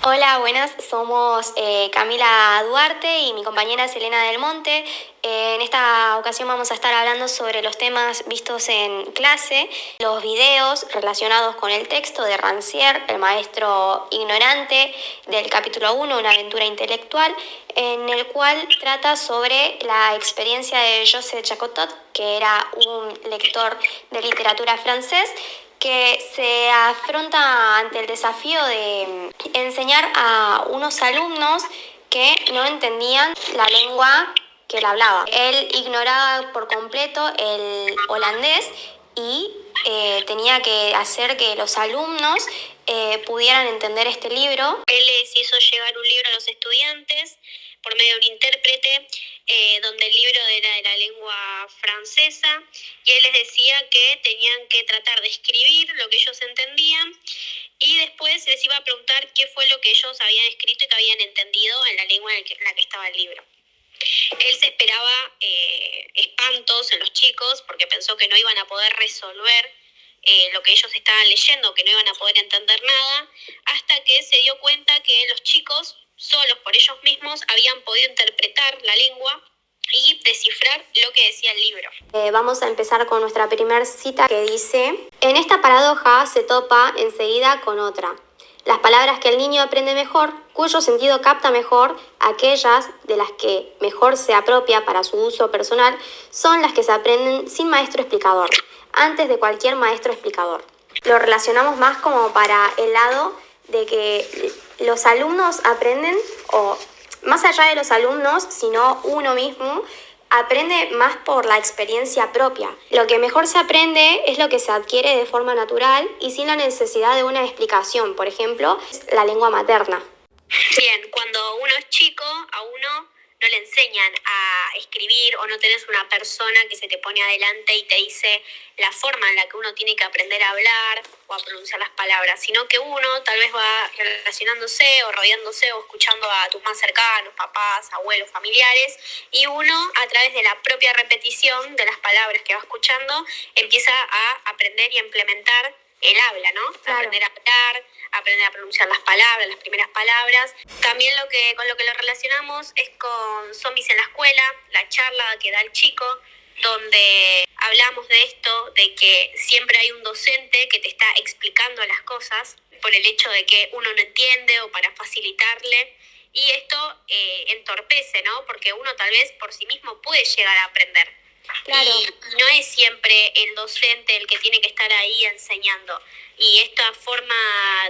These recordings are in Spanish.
Hola, buenas. Somos Camila Duarte y mi compañera Selena del Monte. En esta ocasión vamos a estar hablando sobre los temas vistos en clase, los videos relacionados con el texto de Rancière, el maestro ignorante, del capítulo 1, Una aventura intelectual, en el cual trata sobre la experiencia de Joseph Jacotot, que era un lector de literatura francés, que se afronta ante el desafío de enseñar a unos alumnos que no entendían la lengua que él hablaba. Él ignoraba por completo el holandés y tenía que hacer que los alumnos pudieran entender este libro. Él les hizo llegar un libro a los estudiantes por medio de un intérprete, donde el libro era de la lengua francesa, y él les decía que tenían que tratar de escribir lo que ellos entendían, y después les iba a preguntar qué fue lo que ellos habían escrito y que habían entendido en la lengua en la que estaba el libro. Él se esperaba espantos en los chicos porque pensó que no iban a poder resolver lo que ellos estaban leyendo, que no iban a poder entender nada, hasta que se dio cuenta que los chicos, solos por ellos mismos, habían podido interpretar la lengua y descifrar lo que decía el libro. Vamos a empezar con nuestra primera cita que dice: en esta paradoja se topa enseguida con otra. Las palabras que el niño aprende mejor, cuyo sentido capta mejor, aquellas de las que mejor se apropia para su uso personal, son las que se aprenden sin maestro explicador, antes de cualquier maestro explicador. Lo relacionamos más como para el lado de que los alumnos aprenden, o más allá de los alumnos, sino uno mismo, aprende más por la experiencia propia. Lo que mejor se aprende es lo que se adquiere de forma natural y sin la necesidad de una explicación, por ejemplo, la lengua materna. Bien, cuando uno es chico, a uno no le enseñan a escribir, o no tenés una persona que se te pone adelante y te dice la forma en la que uno tiene que aprender a hablar o a pronunciar las palabras, sino que uno tal vez va relacionándose o rodeándose o escuchando a tus más cercanos, papás, abuelos, familiares, y uno, a través de la propia repetición de las palabras que va escuchando, empieza a aprender y a implementar el habla, ¿no? Claro. Aprender a hablar, aprender a pronunciar las palabras, las primeras palabras. También con lo que lo relacionamos es con Zombies en la escuela, la charla que da el chico, donde hablamos de esto, de que siempre hay un docente que te está explicando las cosas por el hecho de que uno no entiende o para facilitarle. Y esto entorpece, ¿no? Porque uno tal vez por sí mismo puede llegar a aprender. Claro. Y no es siempre el docente el que tiene que estar ahí enseñando. Y esta forma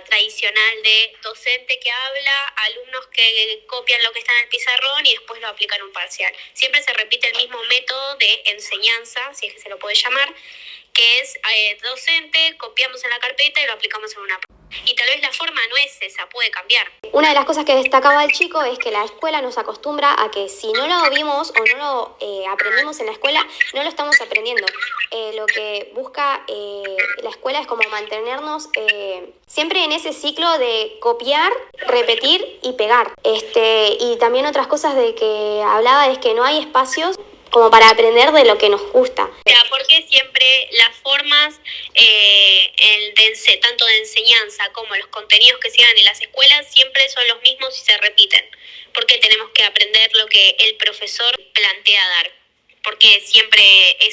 tradicional de docente que habla, alumnos que copian lo que está en el pizarrón y después lo aplican en un parcial. Siempre se repite el mismo método de enseñanza, si es que se lo puede llamar, que es docente, copiamos en la carpeta y lo aplicamos en una. Y tal vez la forma no es esa, puede cambiar. Una de las cosas que destacaba el chico es que la escuela nos acostumbra a que si no lo vimos o no lo aprendemos en la escuela, no lo estamos aprendiendo. Lo que busca la escuela es como mantenernos siempre en ese ciclo de copiar, repetir y pegar. Y también otras cosas de que hablaba es que no hay espacios como para aprender de lo que nos gusta. O sea, porque siempre las formas, tanto de enseñanza como los contenidos que se dan en las escuelas, siempre son los mismos y se repiten. Porque tenemos que aprender lo que el profesor plantea dar. Porque siempre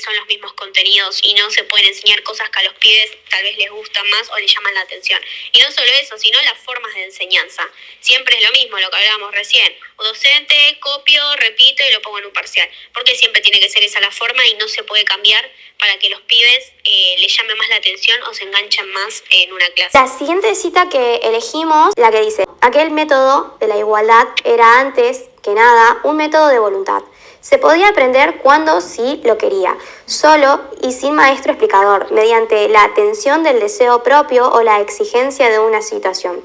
son los mismos contenidos y no se pueden enseñar cosas que a los pibes tal vez les gustan más o les llaman la atención. Y no solo eso, sino las formas de enseñanza. Siempre es lo mismo, lo que hablábamos recién. O docente, copio, repito y lo pongo en un parcial. Porque siempre tiene que ser esa la forma y no se puede cambiar para que los pibes les llame más la atención o se enganchen más en una clase. La siguiente cita que elegimos, la que dice: aquel método de la igualdad era antes que nada un método de voluntad. Se podía aprender cuando sí lo quería, solo y sin maestro explicador, mediante la atención del deseo propio o la exigencia de una situación.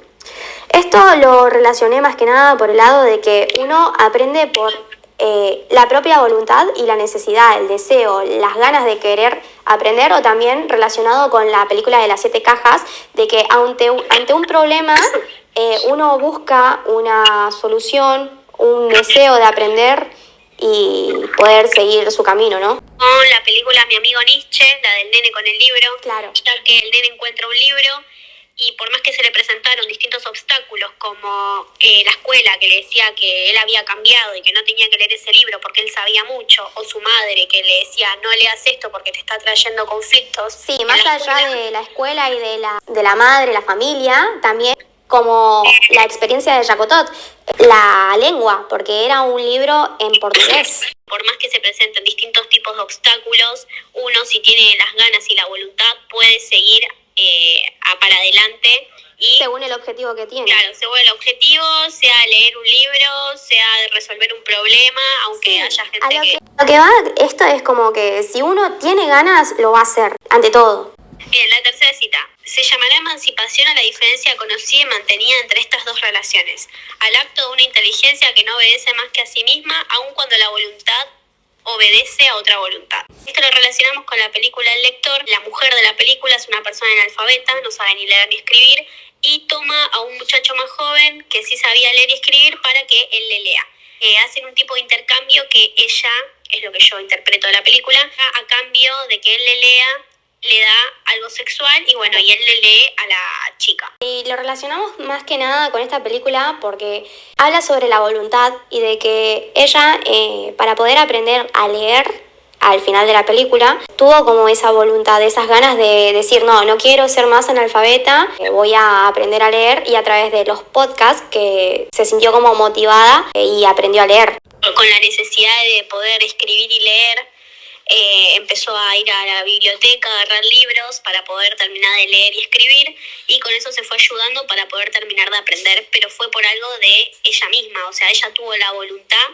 Esto lo relacioné más que nada por el lado de que uno aprende por la propia voluntad y la necesidad, el deseo, las ganas de querer aprender, o también relacionado con la película de las 7 cajas, de que ante un problema uno busca una solución, un deseo de aprender y poder seguir su camino, ¿no? Con la película Mi amigo Nietzsche, la del nene con el libro, Claro. ya que el nene encuentra un libro y por más que se le presentaron distintos obstáculos como la escuela que le decía que él había cambiado y que no tenía que leer ese libro porque él sabía mucho, o su madre que le decía no leas esto porque te está trayendo conflictos. Sí, más allá de la escuela y de la madre, la familia, también como la experiencia de Jacotot, la lengua, porque era un libro en portugués. Por más que se presenten distintos tipos de obstáculos, uno si tiene las ganas y la voluntad puede seguir para adelante. Y, según el objetivo que tiene. Claro, según el objetivo, sea leer un libro, sea resolver un problema, aunque sí, haya gente lo que va, esto es como que si uno tiene ganas, lo va a hacer, ante todo. Bien, la tercera cita. Se llamará emancipación a la diferencia conocida y mantenida entre estas dos relaciones, al acto de una inteligencia que no obedece más que a sí misma, aun cuando la voluntad obedece a otra voluntad. Esto lo relacionamos con la película El lector. La mujer de la película es una persona analfabeta, no sabe ni leer ni escribir, y toma a un muchacho más joven que sí sabía leer y escribir para que él le lea. Hacen un tipo de intercambio que ella, es lo que yo interpreto de la película, a cambio de que él le lea, le da algo sexual y bueno, y él le lee a la chica. Y lo relacionamos más que nada con esta película porque habla sobre la voluntad y de que ella, para poder aprender a leer, al final de la película, tuvo como esa voluntad, esas ganas de decir, no quiero ser más analfabeta, voy a aprender a leer, y a través de los podcasts que se sintió como motivada y aprendió a leer. Con la necesidad de poder escribir y leer, empezó a ir a la biblioteca, a agarrar libros para poder terminar de leer y escribir, y con eso se fue ayudando para poder terminar de aprender, pero fue por algo de ella misma, o sea, ella tuvo la voluntad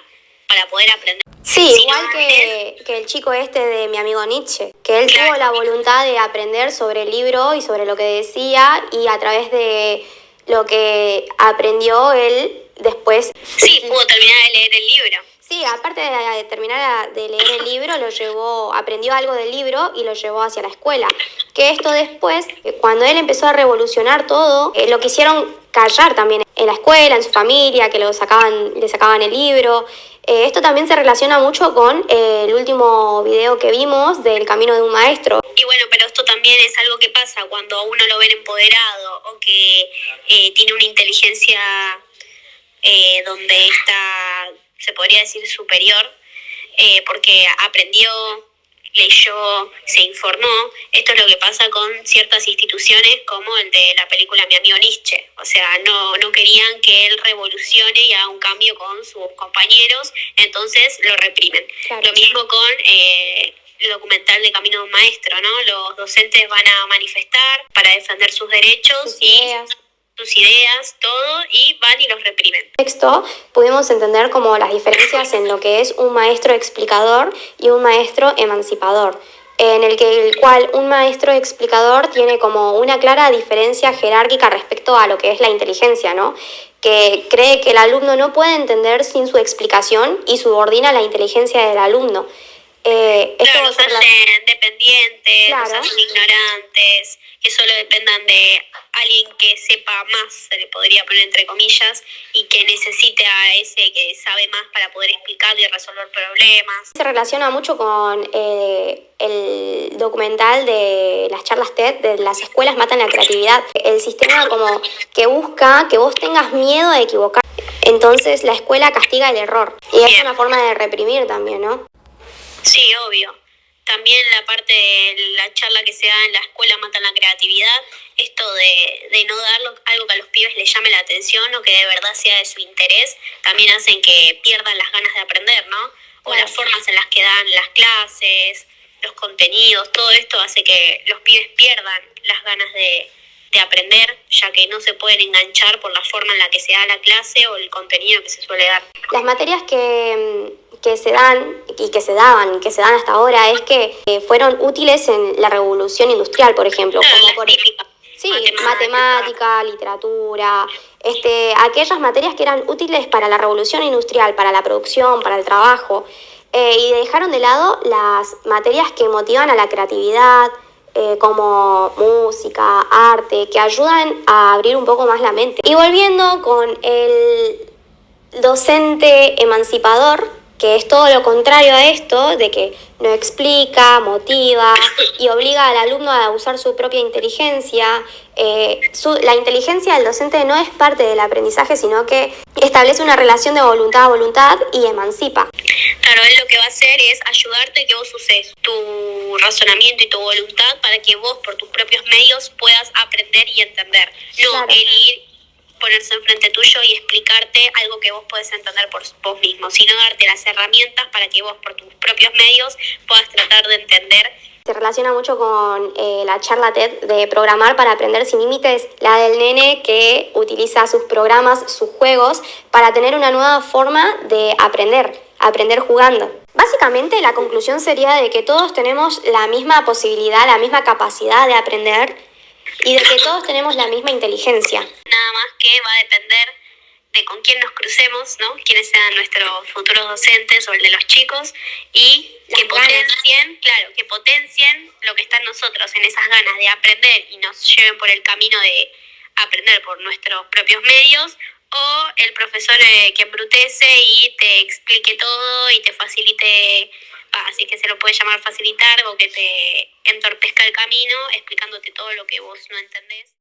para poder aprender. Sí, igual que el chico este de Mi amigo Nietzsche, que él tuvo la voluntad de aprender sobre el libro y sobre lo que decía, y a través de lo que aprendió él después... Sí, pudo terminar de leer el libro. Sí, aparte de terminar de leer el libro, aprendió algo del libro y lo llevó hacia la escuela. Que esto después, cuando él empezó a revolucionar todo, lo quisieron callar también en la escuela, en su familia, que le sacaban el libro. Esto también se relaciona mucho con el último video que vimos del camino de un maestro. Y bueno, pero esto también es algo que pasa cuando a uno lo ven empoderado o que tiene una inteligencia donde está, se podría decir, superior, porque aprendió, leyó, se informó. Esto es lo que pasa con ciertas instituciones como el de la película Mi amigo Nietzsche. O sea, no querían que él revolucione y haga un cambio con sus compañeros, entonces lo reprimen. Claro. Lo mismo con el documental de Camino de un Maestro, ¿no? Los docentes van a manifestar para defender sus derechos sus ideas, todo, y van y los reprimen. Texto pudimos entender como las diferencias en lo que es un maestro explicador y un maestro emancipador, en el cual un maestro explicador tiene como una clara diferencia jerárquica respecto a lo que es la inteligencia, ¿no? Que cree que el alumno no puede entender sin su explicación y subordina la inteligencia del alumno. Claro, los hacen dependientes, los hacen ignorantes, que solo dependan de alguien que sepa más, se le podría poner entre comillas, y que necesite a ese que sabe más para poder explicar y resolver problemas. Se relaciona mucho con el documental de las charlas TED, de Las escuelas matan la creatividad. El sistema como que busca que vos tengas miedo de equivocar. Entonces la escuela castiga el error. Y es una forma de reprimir también, ¿no? Sí, obvio. También la parte de la charla que se da en la escuela matan la creatividad, esto de no dar algo que a los pibes les llame la atención o que de verdad sea de su interés, también hacen que pierdan las ganas de aprender, ¿no? O las formas en las que dan las clases, los contenidos, todo esto hace que los pibes pierdan las ganas de aprender, ya que no se pueden enganchar por la forma en la que se da la clase o el contenido que se suele dar. Las materias que se dan y que se daban y que se dan hasta ahora es que fueron útiles en la revolución industrial, por ejemplo. Claro, como matemática, literatura, aquellas materias que eran útiles para la revolución industrial, para la producción, para el trabajo, y dejaron de lado las materias que motivan a la creatividad, como música, arte, que ayudan a abrir un poco más la mente. Y volviendo con el docente emancipador, que es todo lo contrario a esto, de que no explica, motiva y obliga al alumno a usar su propia inteligencia, la inteligencia del docente no es parte del aprendizaje, sino que establece una relación de voluntad a voluntad y emancipa. Claro, él lo que va a hacer es ayudarte a que vos uses tu razonamiento y tu voluntad para que vos por tus propios medios puedas aprender y entender. No Claro. el ir, ponerse enfrente tuyo y explicarte algo que vos podés entender por vos mismo, sino darte las herramientas para que vos por tus propios medios puedas tratar de entender. Se relaciona mucho con la charla TED de Programar para Aprender Sin Límites, la del nene que utiliza sus programas, sus juegos, para tener una nueva forma de aprender jugando. Básicamente la conclusión sería de que todos tenemos la misma posibilidad, la misma capacidad de aprender y de que todos tenemos la misma inteligencia. Nada más que va a depender de con quién nos crucemos, ¿no? Quiénes sean nuestros futuros docentes o el de los chicos, y que potencien lo que está en nosotros, en esas ganas de aprender y nos lleven por el camino de aprender por nuestros propios medios, o el profesor que embrutece y te explique todo y te facilite, así que se lo puede llamar facilitar, o que te entorpezca el camino explicándote todo lo que vos no entendés.